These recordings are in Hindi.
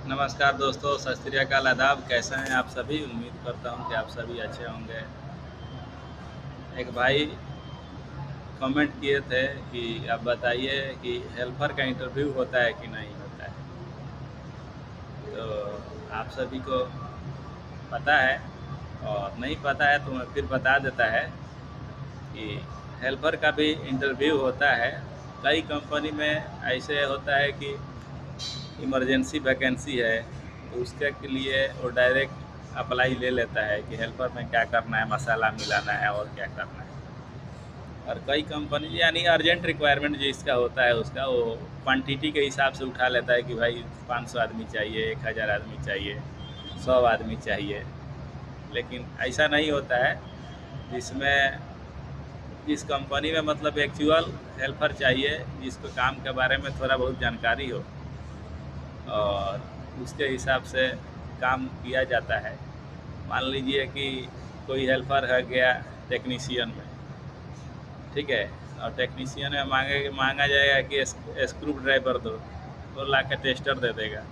नमस्कार दोस्तों, सत श्री अकाल, आदाब। कैसे हैं आप सभी? उम्मीद करता हूं कि आप सभी अच्छे होंगे। एक भाई कमेंट किए थे कि आप बताइए कि हेल्पर का इंटरव्यू होता है कि नहीं होता है। तो आप सभी को पता है, और नहीं पता है तो मैं फिर बता देता है कि हेल्पर का भी इंटरव्यू होता है। कई कंपनी में ऐसे होता है कि इमरजेंसी वैकेंसी है तो उसके के लिए वो डायरेक्ट अप्लाई ले लेता है कि हेल्पर में क्या करना है, मसाला मिलाना है और क्या करना है। और कई कंपनी यानी अर्जेंट रिक्वायरमेंट जिसका होता है उसका वो क्वांटिटी के हिसाब से उठा लेता है कि भाई 500 आदमी चाहिए, 1000 आदमी चाहिए, 100 आदमी चाहिए। लेकिन ऐसा नहीं होता है। जिसमें जिस कंपनी में मतलब एक्चुअल हेल्पर चाहिए, जिसको काम के बारे में थोड़ा बहुत जानकारी हो और उसके हिसाब से काम किया जाता है। मान लीजिए कि कोई हेल्पर है गया टेक्नीशियन में, ठीक है, और टेक्नीशियन में मांगा जाएगा कि स्क्रू ड्राइवर दो, तो ला के टेस्टर दे देगा,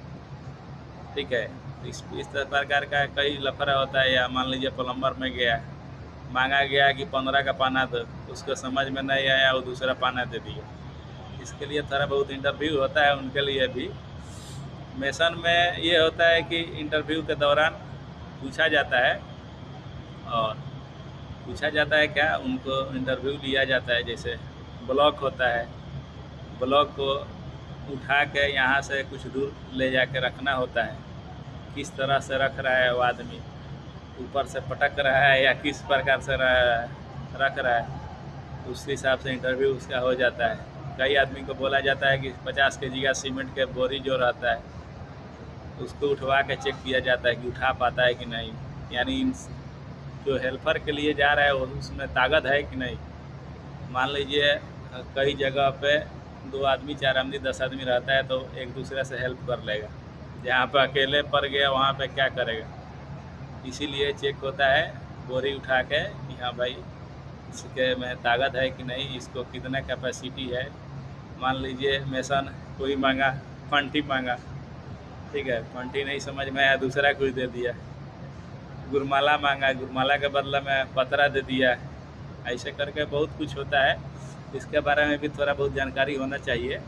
ठीक है। इस प्रकार का कई लफड़ा होता है। या मान लीजिए प्लम्बर में गया, मांगा गया कि 15 का पाना दो, उसको समझ में नहीं आया, वो दूसरा पाना दे दिया। इसके लिए थोड़ा बहुत इंटरव्यू होता है उनके लिए भी। मेसन में ये होता है कि इंटरव्यू के दौरान पूछा जाता है, और पूछा जाता है क्या, उनको इंटरव्यू लिया जाता है। जैसे ब्लॉक होता है, ब्लॉक को उठा के यहाँ से कुछ दूर ले जाके रखना होता है। किस तरह से रख रहा है वो आदमी, ऊपर से पटक रहा है या किस प्रकार से रख रहा है, उस हिसाब से इंटरव्यू उसका हो जाता है। कई आदमी को बोला जाता है कि 50 kg का सीमेंट के बोरी जो रहता है उसको उठवा के चेक किया जाता है कि उठा पाता है कि नहीं, यानी जो हेल्पर के लिए जा रहा है वो उसमें ताकत है कि नहीं। मान लीजिए कई जगह पे 2 आदमी, 4 आदमी, 10 आदमी रहता है तो एक दूसरे से हेल्प कर लेगा। जहाँ पे अकेले पड़ गया वहाँ पे क्या करेगा। इसीलिए चेक होता है बोरी उठा के कि हाँ भाई इसके में ताकत है कि नहीं, इसको कितना कैपेसिटी है। मान लीजिए मेसन कोई मांगा, फंटी मांगा, ठीक है, फंटी नहीं समझ में आया, दूसरा कुछ दे दिया। गुरमाला मांगा, गुरमाला के बदले में पतरा दे दिया। ऐसे करके बहुत कुछ होता है। इसके बारे में भी थोड़ा बहुत जानकारी होना चाहिए,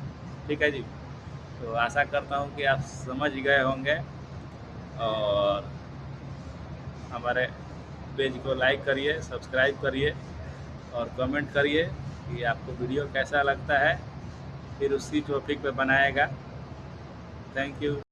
ठीक है जी। तो आशा करता हूँ कि आप समझ गए होंगे, और हमारे पेज को लाइक करिए, सब्सक्राइब करिए और कमेंट करिए कि आपको वीडियो कैसा लगता है, फिर उसी टॉपिक पे बनाएगा। Thank you.